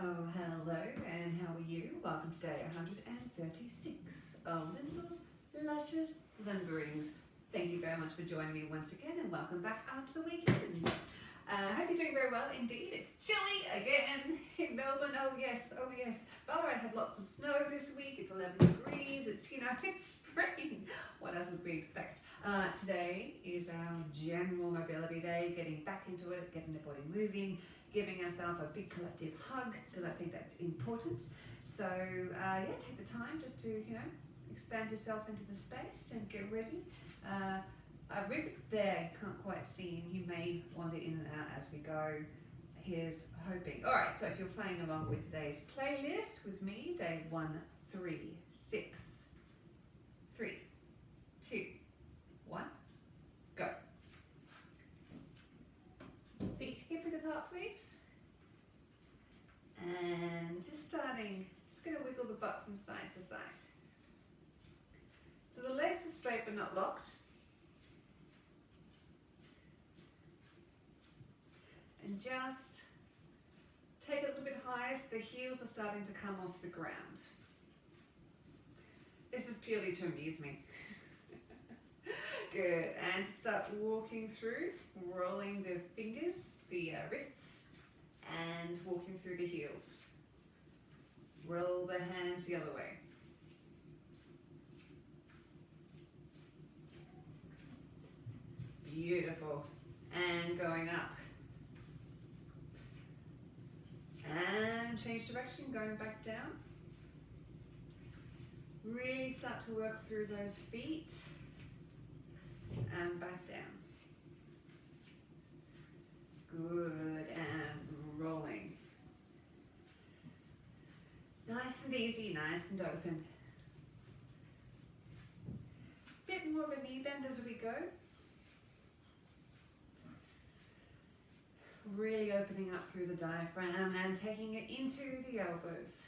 Oh, hello, and how are you? Welcome to day 136 of Lyndall's Luscious Limberings. Thank you very much for joining me once again, and welcome back after the weekend. I hope you're doing very well indeed. It's chilly again in Melbourne. Oh yes. Ballarat had lots of snow this week. It's 11 degrees. It's, it's spring. What else would we expect? Today is our general mobility day, getting back into it, getting the body moving, giving ourselves a big collective hug, because I think that's important. So take the time just to, expand yourself into the space and get ready. Rupert there, can't quite see him. You may wander in and out as we go. Here's hoping. All right, so if you're playing along with today's playlist with me, day 1, 3, 6, 3, 2, 1, go. Feet hip width apart, please. And just going to wiggle the butt from side to side. So the legs are straight but not locked. And just take it a little bit higher so the heels are starting to come off the ground. This is purely to amuse me. Good, and to start walking through, rolling the fingers, the wrists, and walking through the heels. Roll the hands the other way. Beautiful, and going up. And change direction, going back down. Really start to work through those feet. And back down. Good, and rolling. Nice and easy, nice and open. Bit more of a knee bend as we go. Really opening up through the diaphragm and taking it into the elbows.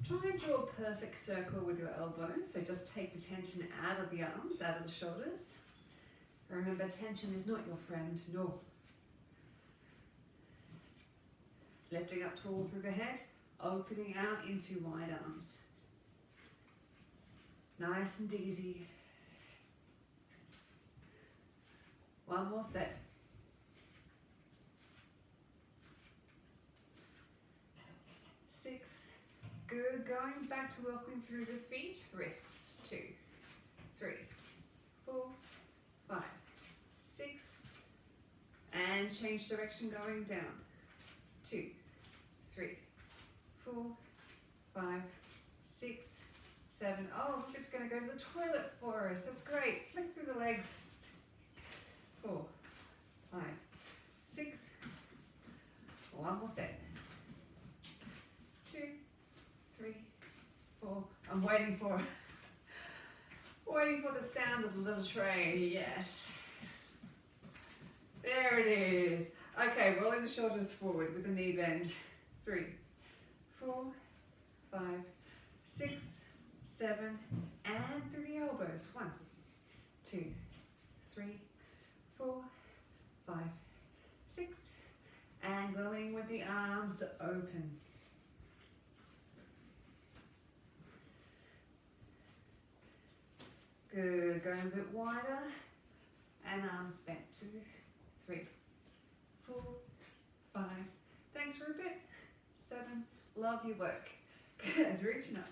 Try and draw a perfect circle with your elbows, so just take the tension out of the arms, out of the shoulders. Remember, tension is not your friend, no. Lifting up tall through the head, opening out into wide arms. Nice and easy. One more set. Good, going back to working through the feet, wrists, 2, 3, 4, 5, 6, and change direction going down, 2, 3, 4, 5, 6, 7, oh, it's going to go to the toilet for us, that's great, flick through the legs, 4, 5, 6, one more set, 2, 3, 4. I'm waiting for the sound of the little tray. Yes. There it is. Okay, rolling the shoulders forward with the knee bend. 3, 4, 5, 6, 7, and through the elbows. 1, 2, 3, 4, 5, 6, and going with the arms open. Good, going a bit wider, and arms bent, 2, 3, 4, 5, thanks Rupert, 7, love your work, good, reaching up,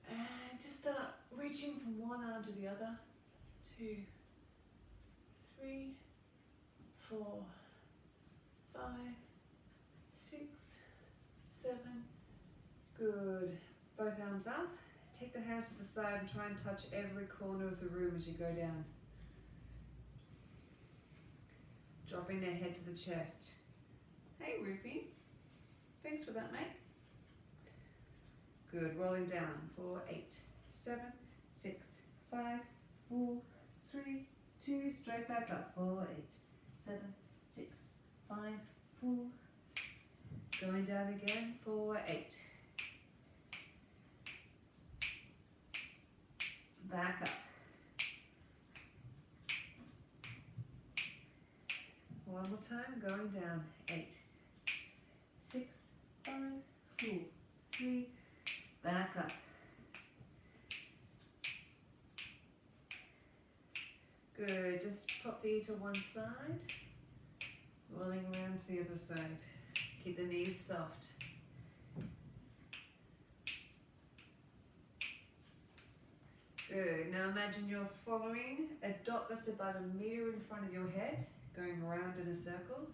and just start reaching from one arm to the other, 2, 3, 4, 5, 6, 7, good, both arms up. Take the hands to the side and try and touch every corner of the room as you go down. Dropping their head to the chest. Hey Rupie, thanks for that, mate. Good, rolling down for 8, 7, 6, 5, 4, 3, 2, straight back up for 8, 7, 6, 5, 4, going down again for 8. Back up. One more time, going down. 8, 3, back up. Good, just pop the ear to one side, rolling around to the other side. Keep the knees soft. Good, now imagine you're following a dot that's about a meter in front of your head, going around in a circle.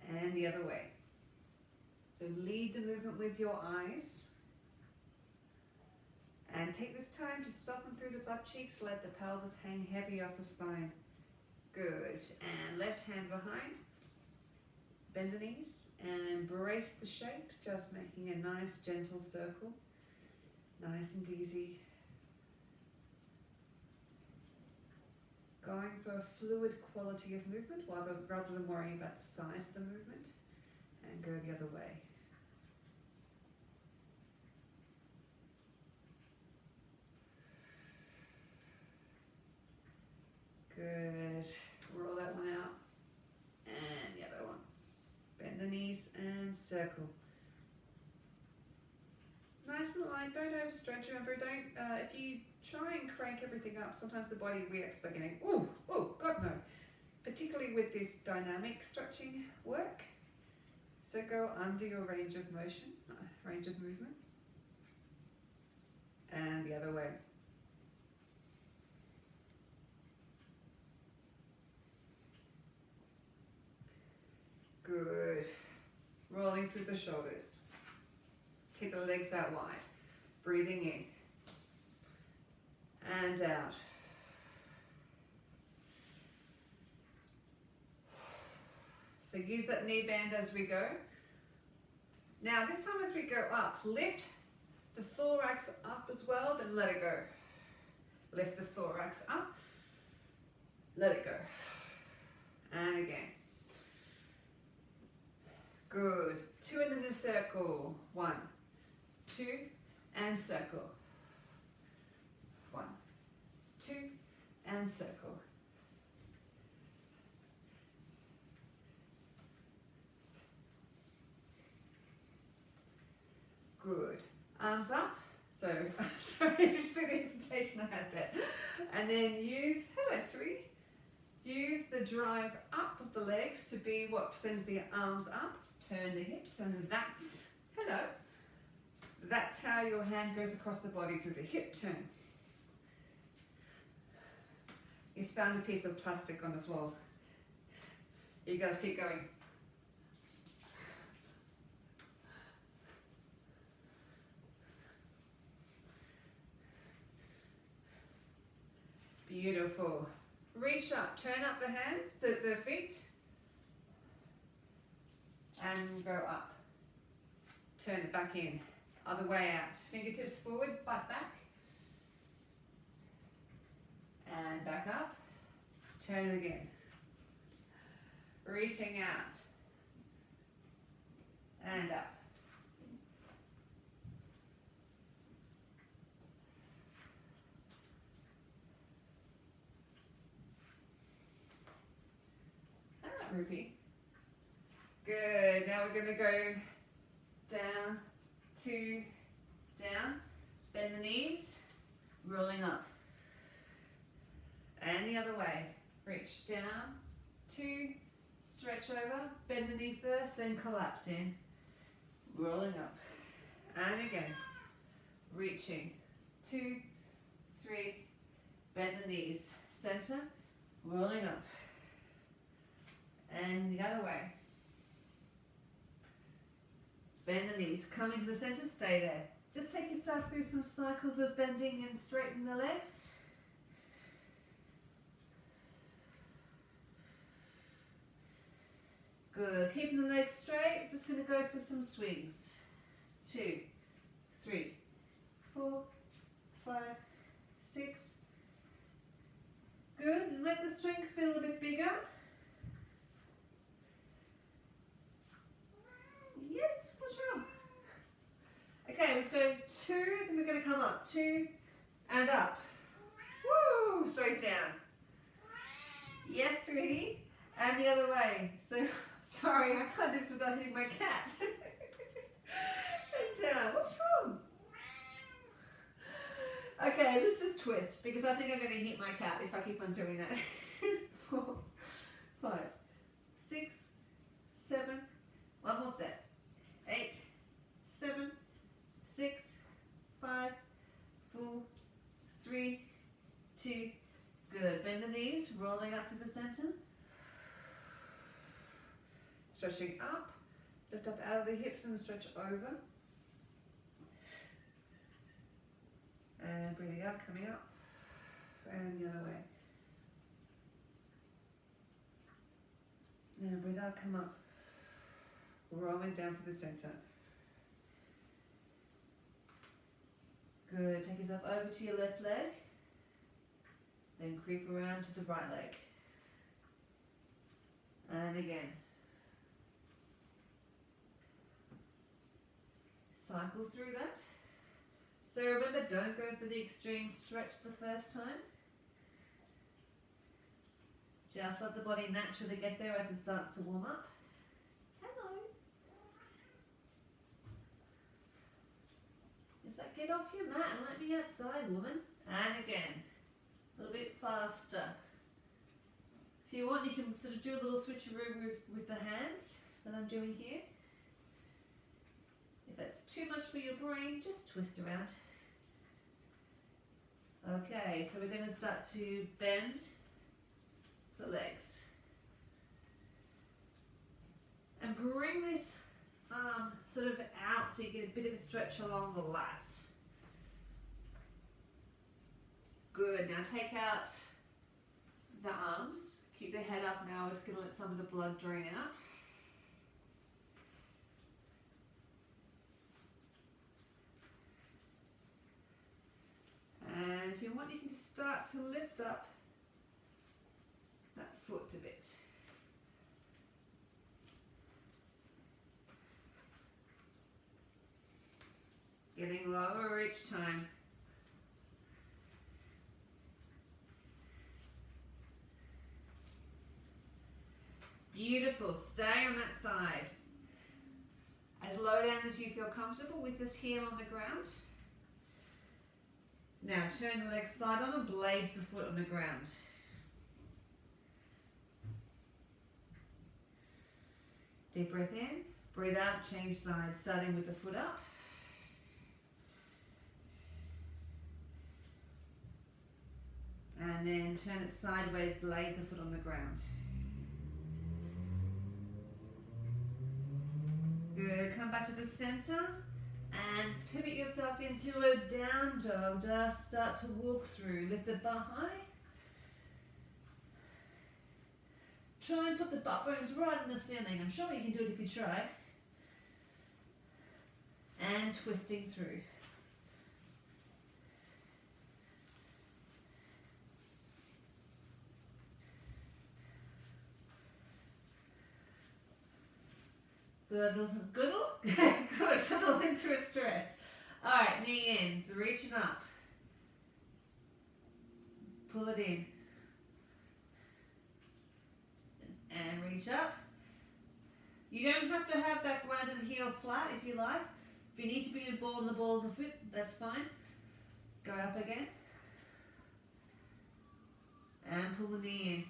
And the other way. So lead the movement with your eyes. And take this time to soften through the butt cheeks, let the pelvis hang heavy off the spine. Good, and left hand behind. Bend the knees and brace the shape, just making a nice gentle circle. Nice and easy. Going for a fluid quality of movement rather than worrying about the size of the movement. And go the other way. Good. Roll that one out. And the other one. Bend the knees and circle. Nice and light. Don't overstretch. Remember, if you try and crank everything up, sometimes the body reacts by getting, ooh, God no. Particularly with this dynamic stretching work. So go under your range of motion, range of movement. And the other way. Good. Rolling through the shoulders. Keep the legs out wide. Breathing in. And out. So use that knee bend as we go. Now this time as we go up, lift the thorax up as well, then let it go. Lift the thorax up, let it go. And again. Good. 2 and then a circle. 1, 2, and circle. 1, 2, and circle. Good. Arms up. So, sorry, just an invitation I had there. And then hello sweetie, use the drive up of the legs to be what sends the arms up. Turn the hips, and that's how your hand goes across the body through the hip turn. You found a piece of plastic on the floor. You guys keep going. Beautiful. Reach up, turn up the hands, the feet, and go up. Turn it back in. Other way out. Fingertips forward, butt back. And back up. Turn it again. Reaching out. And up. Rupee. Good. Now we're going to go down, 2, down. Bend the knees, rolling up. And the other way. Reach down, 2, stretch over, bend the knee first, then collapse in, rolling up. And again, reaching, 2, 3, bend the knees, center, rolling up. And the other way. Bend the knees, come into the center, stay there. Just take yourself through some cycles of bending and straightening the legs. Good, keeping the legs straight, just going to go for some swings. 2, 3, 4, 5, 6. Good, and let the swings feel a bit bigger. Yes, what's wrong? Okay, let's go 2, then we're going to come up. 2 and up. Woo! Straight down. Yes, sweetie. And the other way. So Sorry, I can't do this without hitting my cat. And down. What's wrong? Okay, let's just twist because I think I'm going to hit my cat if I keep on doing that. 4, 5, 6, 7. One more step. 8, 7, 6, 5, 4, 3, 2. Good. Bend the knees, rolling up to the center. Stretching up. Lift up out of the hips and stretch over. And breathing out, coming up. And the other way. Now breathe out, come up. Rolling down through the center. Good. Take yourself over to your left leg. Then creep around to the right leg. And again. Cycle through that. So remember, don't go for the extreme stretch the first time. Just let the body naturally get there as it starts to warm up. Hello. It's like, get off your mat and let me outside, woman. And again, a little bit faster. If you want, you can sort of do a little switcheroo with the hands that I'm doing here. If that's too much for your brain, just twist around. Okay, so we're going to start to bend the legs. And bring this arm sort of out so you get a bit of a stretch along the lats. Good, now take out the arms. Keep the head up now, we're just going to let some of the blood drain out. And if you want, you can just start to lift up that foot a bit. Getting lower each time. Beautiful. Stay on that side. As low down as you feel comfortable with this heel on the ground. Now turn the leg side on and blade the foot on the ground. Deep breath in, breathe out, change sides, starting with the foot up. And then turn it sideways, blade the foot on the ground. Good, come back to the center. And pivot yourself into a down dog. Just start to walk through. Lift the butt high. Try and put the butt bones right in the ceiling. I'm sure you can do it if you try. And twisting through. Good, good, good into a stretch. All right, knee in, so reaching up. Pull it in. And reach up. You don't have to have that ground of the heel flat if you like. If you need to be in the ball of the foot, that's fine. Go up again. And pull the knee in.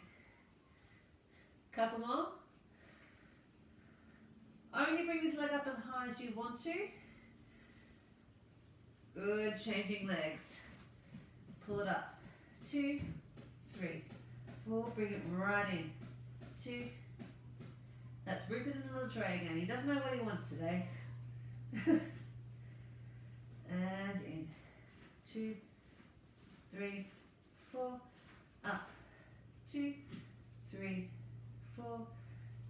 Couple more. Only bring this leg up as high as you want to. Good, changing legs. Pull it up. 2, 3, 4. Bring it right in. 2. That's Rupert in a little tray again. He doesn't know what he wants today. And in. 2, 3, 4. Up. 2, 3, 4.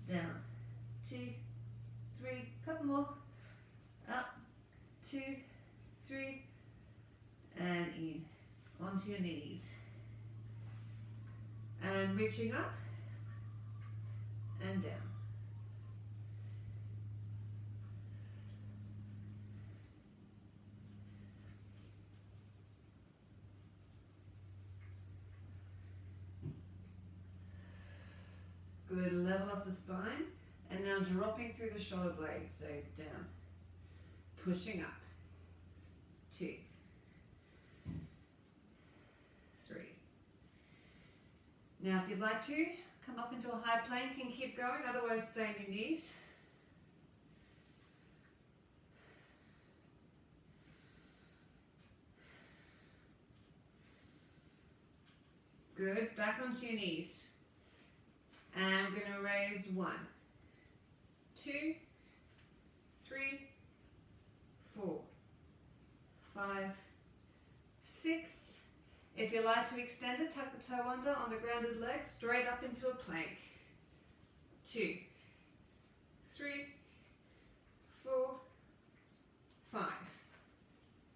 Down. 2, 3. Couple more. Up. 2, 3. And in. Onto your knees. And reaching up. And down. Good, level off the spine And now dropping through the shoulder blades, so down, pushing up, 2, 3. Now if you'd like to, come up into a high plank and keep going, otherwise stay on your knees. Good, back onto your knees. And we're going to raise 1, 2, 3, 4, 5, 6. If you like to extend it, tuck the toe under on the grounded leg, straight up into a plank. 2, 3, 4, 5,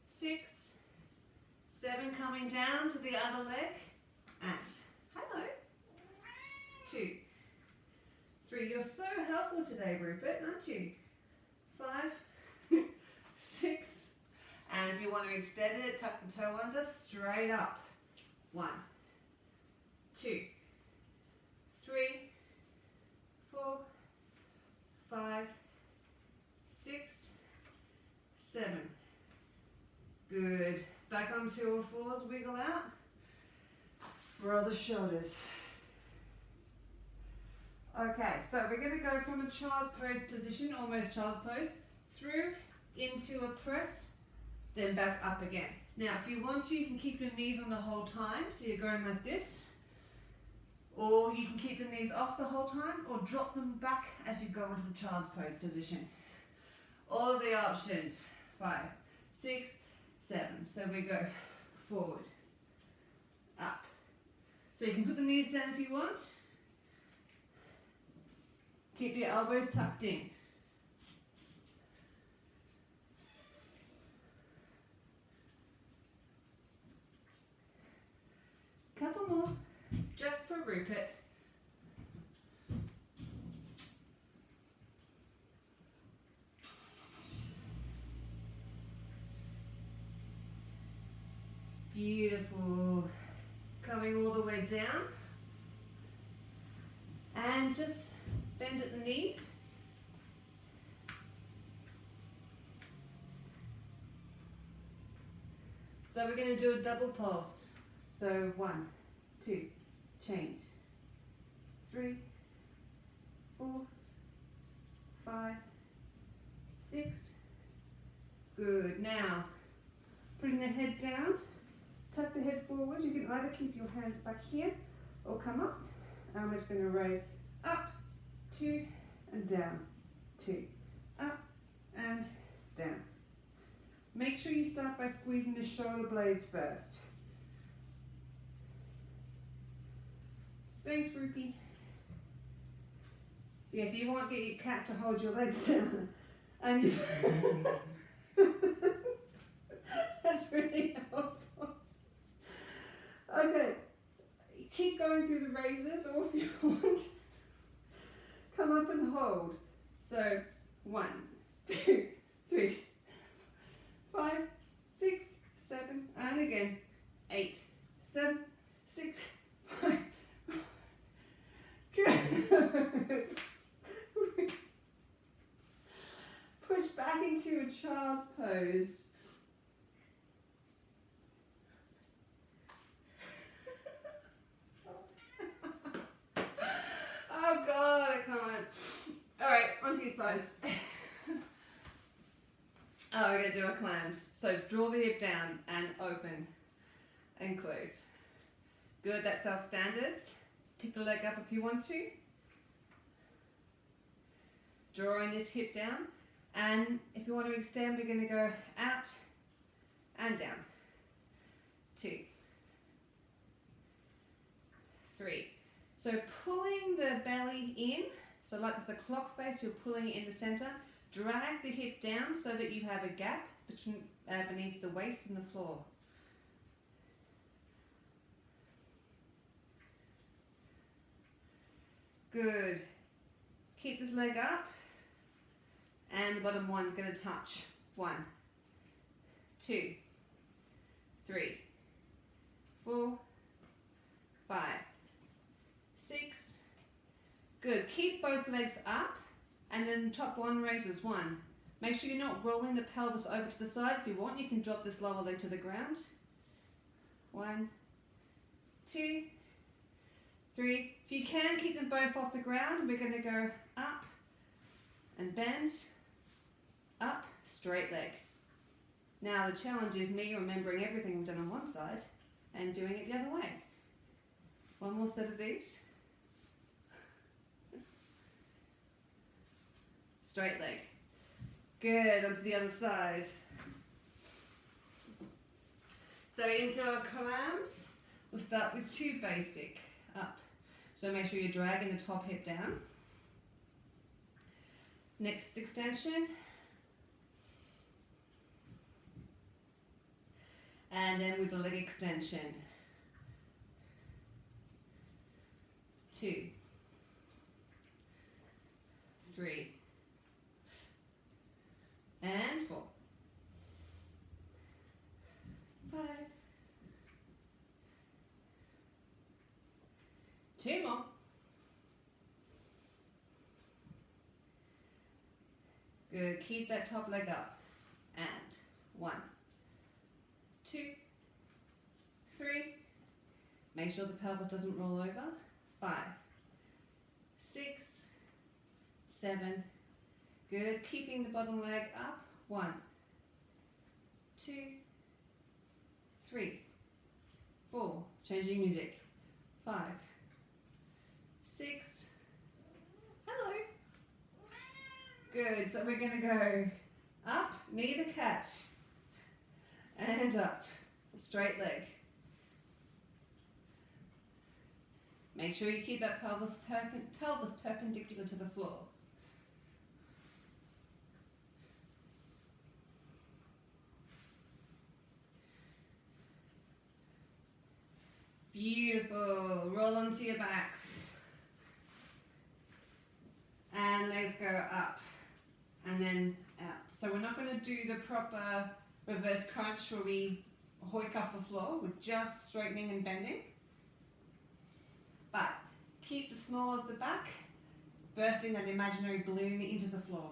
6, 7. Coming down to the other leg. And hello. 2, 3. You're so helpful today, Rupert, aren't you? 5, 6. And if you want to extend it, tuck the toe under, straight up. 1, 2, 3, 4, 5, 6, 7. Good. Back onto all fours, wiggle out. Roll the shoulders. Okay, so we're going to go from a child's pose position, almost child's pose, through into a press, then back up again. Now, if you want to, you can keep your knees on the whole time, so you're going like this, or you can keep the knees off the whole time, or drop them back as you go into the child's pose position. All of the options. 5, 6, 7. So we go forward, up. So you can put the knees down if you want. Keep your elbows tucked in. Couple more, just for Rupert. Beautiful. Coming all the way down. And just bend at the knees. So we're going to do a double pulse. So 1, 2, change. 3, 4, 5, 6. Good. Now, putting the head down, tuck the head forward. You can either keep your hands back here or come up. And we're just going to raise up, 2, and down, 2, up, and down. Make sure you start by squeezing the shoulder blades first. Thanks, Rupee. Yeah, if you want, get your cat to hold your legs down. And you that's really helpful. Okay, keep going through the raises, or if you want, come up and hold. So 1, 2, 3, 5, 6, 7, and again 8, 7, 6, 5. Good. Push back into a child's pose. Oh God, I can't. All right, onto your sides. Oh, we're going to do our clams. So draw the hip down and open and close. Good, that's our standards. Pick the leg up if you want to. Drawing this hip down. And if you want to extend, we're going to go out and down. 2, 3. So pulling the belly in, so like there's a clock face, you're pulling it in the center. Drag the hip down so that you have a gap between, beneath the waist and the floor. Good. Keep this leg up. And the bottom one's going to touch. 1, 2, 3, 4, 5, 6. Good. Keep both legs up and then top one raises. 1. Make sure you're not rolling the pelvis over to the side. If you want, you can drop this lower leg to the ground. 1, 2, 3. If you can, keep them both off the ground. We're going to go up and bend, up, straight leg. Now the challenge is me remembering everything we've done on one side and doing it the other way. One more set of these. Straight leg. Good, onto the other side. So into our clams, we'll start with 2 basic, up. So make sure you're dragging the top hip down. Next extension. And then with the leg extension. 2, 3, and 4, 5, 2 more, good, keep that top leg up, and 1, 2, 3, make sure the pelvis doesn't roll over, 5, 6, 7, good, keeping the bottom leg up, 1, 2, 3, 4, changing music, 5, 6, hello, good, so we're going to go up, knee to catch, and up, straight leg. Make sure you keep that pelvis perpendicular to the floor. Beautiful. Roll onto your backs. And legs go up and then out. So we're not going to do the proper reverse crunch where we hoik off the floor. We're just straightening and bending. But keep the small of the back, bursting that imaginary balloon into the floor.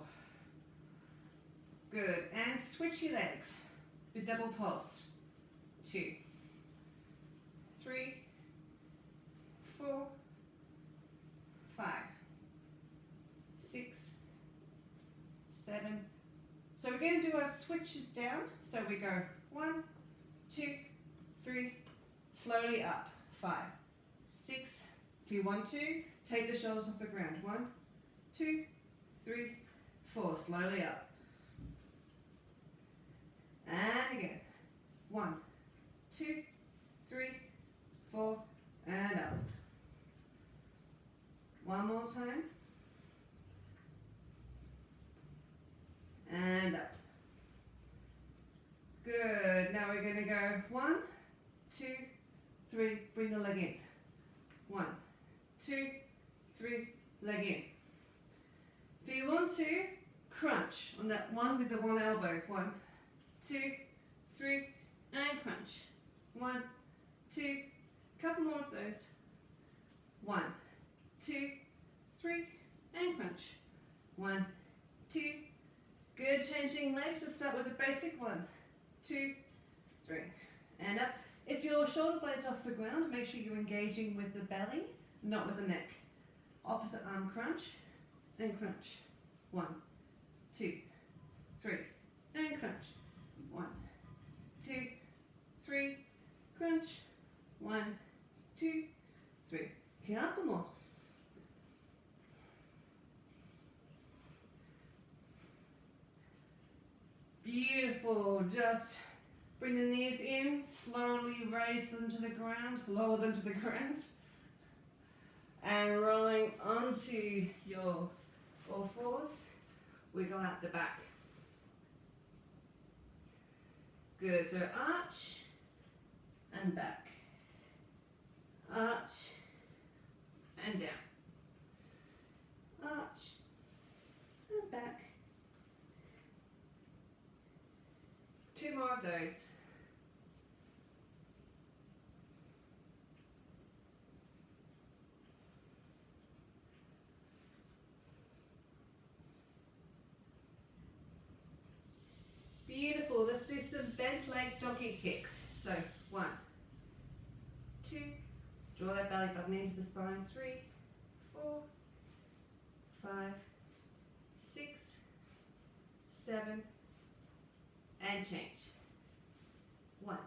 Good. And switch your legs with double pulse. 2, 3, 4, 5, 6, 7. So we're going to do our switches down. So we go 1, 2, 3, slowly up. 5, 6. If you want to, take the shoulders off the ground. 1, 2, 3, 4. Slowly up. And again. 1, 2, 3, 4, and up. One more time. And up. Good. Now we're going to go 1, 2, 3. Bring the leg in. 1, 2, 3. Leg in. If you want to, crunch on that one with the one elbow. 1, 2, 3, and crunch. 1, 2. Couple more of those. 1, 2, 3, and crunch. 1, 2. Good. Changing legs to start with a basic. 1, 2, 3, and up. If your shoulder blades off the ground, make sure you're engaging with the belly, not with the neck. Opposite arm crunch and crunch. 1, 2, 3, and crunch. 1, 2, 3, crunch. 1, 2, 3. Couple more. Beautiful. Just bring the knees in, slowly raise them to the ground, lower them to the ground, and rolling onto your all fours, wiggle out the back. Good. So arch and back. Arch and down. Arch and back. 2 more of those. bent leg donkey kicks. So 1, 2, draw that belly button into the spine. 3, 4, 5, 6, 7, and change. 1,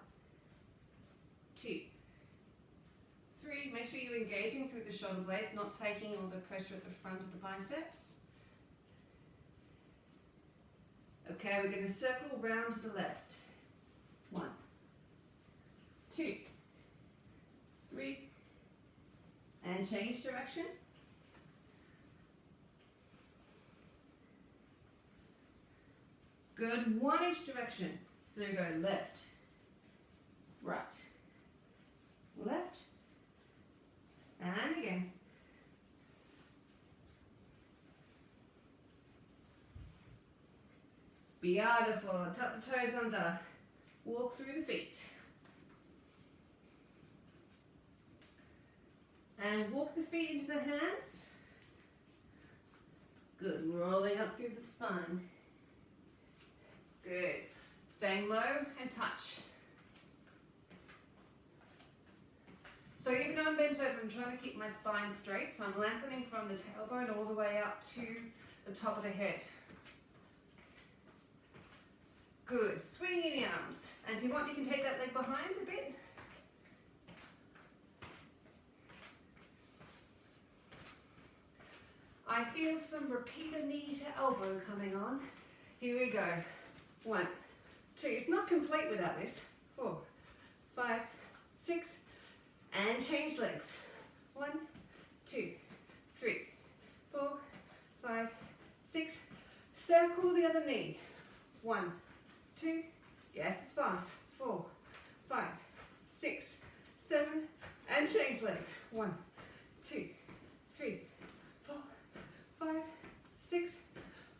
2, 3. Make sure you're engaging through the shoulder blades, not taking all the pressure at the front of the biceps. Okay, we're going to circle round to the left. 1, 2, 3, and change direction. Good, 1 each direction. So you go left, right, left, and again. Beautiful. Tuck the toes under. Walk through the feet. And walk the feet into the hands. Good. Rolling up through the spine. Good. Staying low and touch. So even though I'm bent over, I'm trying to keep my spine straight. So I'm lengthening from the tailbone all the way up to the top of the head. Good. Swinging the arms. And if you want, you can take that leg behind a bit. I feel some repeater knee to elbow coming on. Here we go. 1, 2. It's not complete without this. 4, 5, 6, and change legs. 1, 2, 3, 4, 5, 6. Circle the other knee. 1, 2. Yes, it's fast. 4, 5, 6, 7, and change legs. 1, 2, 3, 4, 5, 6.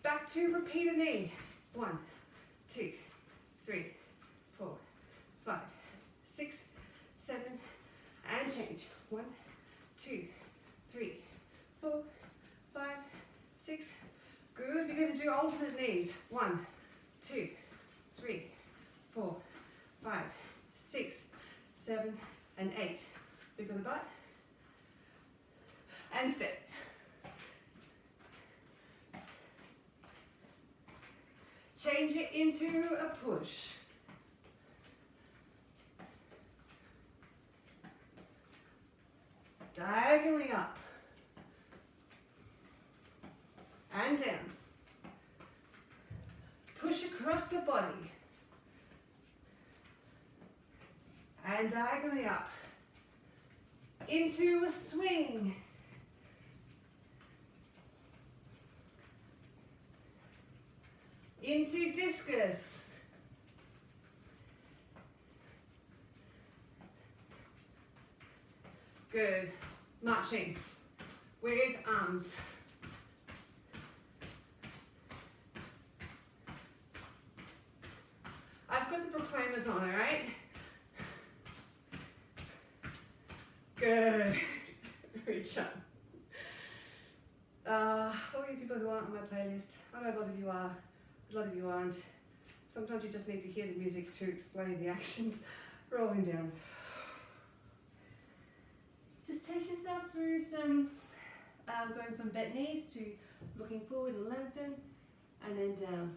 Back to repeat a knee. 1, 2, 3, 4, 5, 6, 7, and change. 1, 2, 3, 4, 5, 6. Good. We're going to do alternate knees. 1, 2, 3, 4, 5, 6, 7, and 8. Wiggle the butt. And step. Change it into a push. Diagonally up. And down. Push across the body. And diagonally up. Into a swing. Into discus. Good. Marching with arms. I've got the proclaimers on, all right? Good. Reach up. All you people who aren't on my playlist, I know a lot of you are. A lot of you aren't. Sometimes you just need to hear the music to explain the actions. Rolling down. Just take yourself through some going from bent knees to looking forward and lengthen, and then down.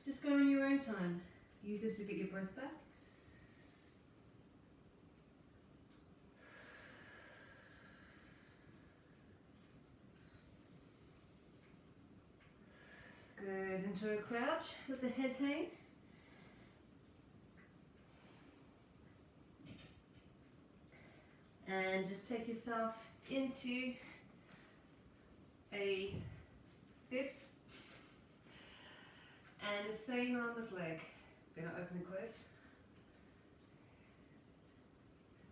Just go in your own time. Use this to get your breath back. Good, into a crouch with the head hang. And just take yourself into this. And the same arm as leg. Gonna open and close.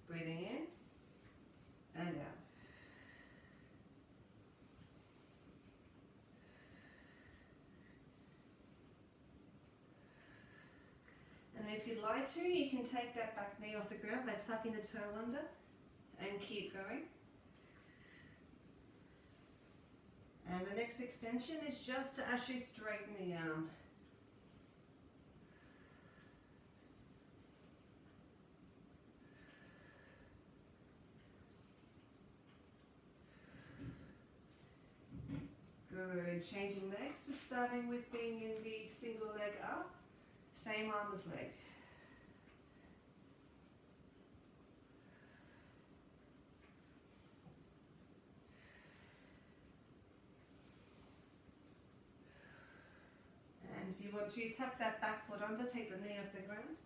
Breathing in and out. And if you'd like to, you can take that back knee off the ground by tucking the toe under and keep going. And the next extension is just to actually straighten the arm. Good. Changing legs, just starting with being in the single leg up, same arm as leg. And if you want to, tuck that back foot under, take the knee off the ground.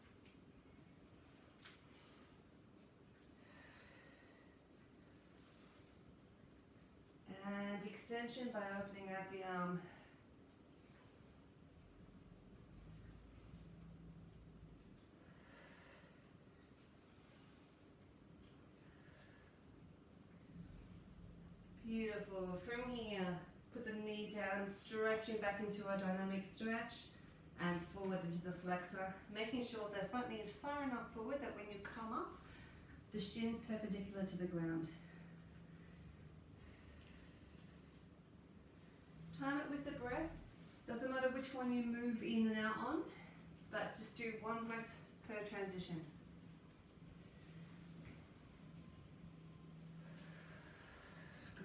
And extension by opening out the arm. Beautiful. From here, put the knee down, stretching back into a dynamic stretch and forward into the flexor, making sure the front knee is far enough forward that when you come up, the shin's perpendicular to the ground. Time it with the breath. Doesn't matter which one you move in and out on, but just do one breath per transition.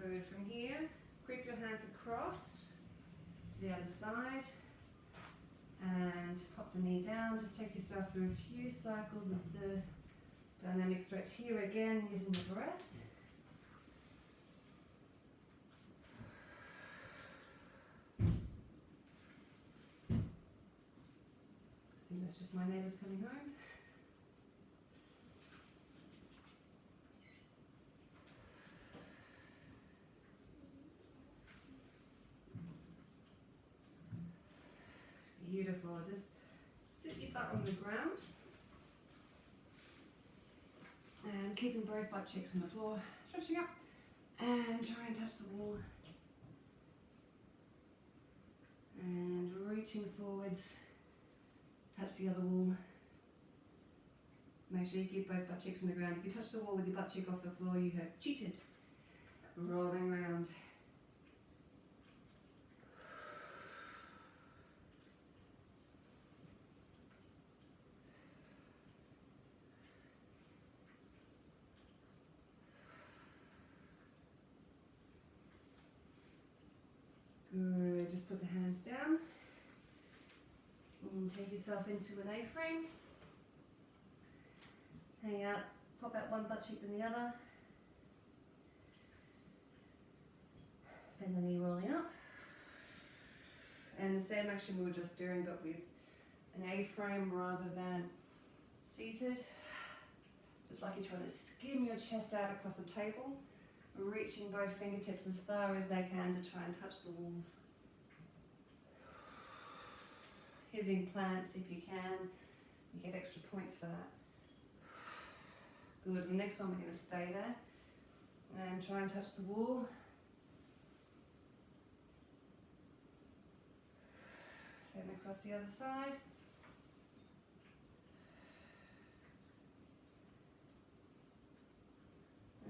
Good. From here, creep your hands across to the other side and pop the knee down. Just take yourself through a few cycles of the dynamic stretch here again using the breath. I think that's just my neighbours coming home. Beautiful. Just sit your butt on the ground and keeping both butt cheeks on the floor, stretching up and try and touch the wall and reaching forwards, touch the other wall. Make sure you keep both butt cheeks on the ground. If you touch the wall with your butt cheek off the floor, you have cheated. Rolling around. Good, just put the hands down and take yourself into an A-frame. Hang out, pop out one butt cheek than the other. Bend the knee rolling up. And the same action we were just doing, but with an A-frame rather than seated. Just like you're trying to skim your chest out across the table. Reaching both fingertips as far as they can to try and touch the walls. Hitting plants if you can. You get extra points for that. Good. And next one we're going to stay there and try and touch the wall. Then across the other side.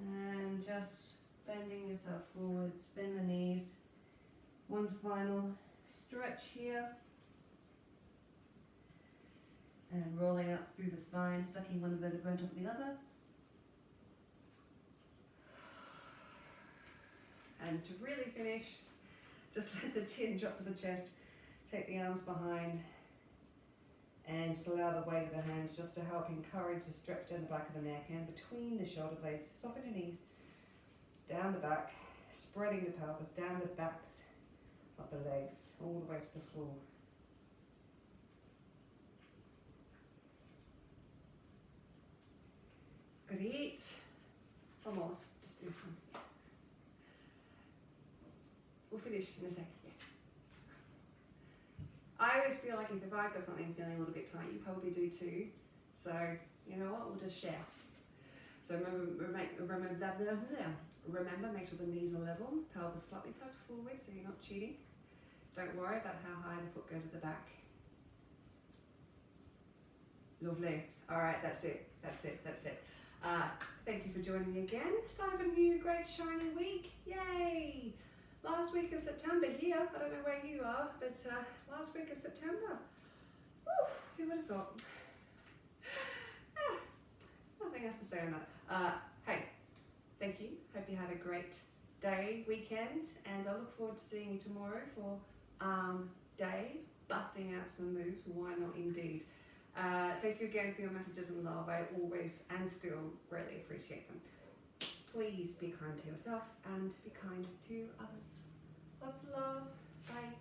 And just bending yourself forwards, bend the knees. One final stretch here. And rolling up through the spine, stucking one vertebra on top of the other. And to really finish, just let the chin drop to the chest. Take the arms behind and just allow the weight of the hands just to help encourage the stretch down the back of the neck and between the shoulder blades. Soften your knees, down the back, spreading the pelvis, down the backs of the legs, all the way to the floor. Good eat. Almost, just this one. We'll finish in a second. I always feel like if I've got something feeling a little bit tight, you probably do too. So, you know what, we'll just share. So remember, make sure the knees are level, pelvis slightly tucked forward so you're not cheating. Don't worry about how high the foot goes at the back. Lovely. All right, that's it. Thank you for joining me again. Start of a new great shiny week. Yay! last week of September here. I don't know where you are, but last week of September. Whew, who would have thought? Nothing else to say on that. Hey, thank you. Hope you had a great day, weekend, and I look forward to seeing you tomorrow for day, busting out some moves. Why not indeed? Thank you again for your messages and love. I always and still really appreciate them. Please be kind to yourself and be kind to others. Lots of love. Bye.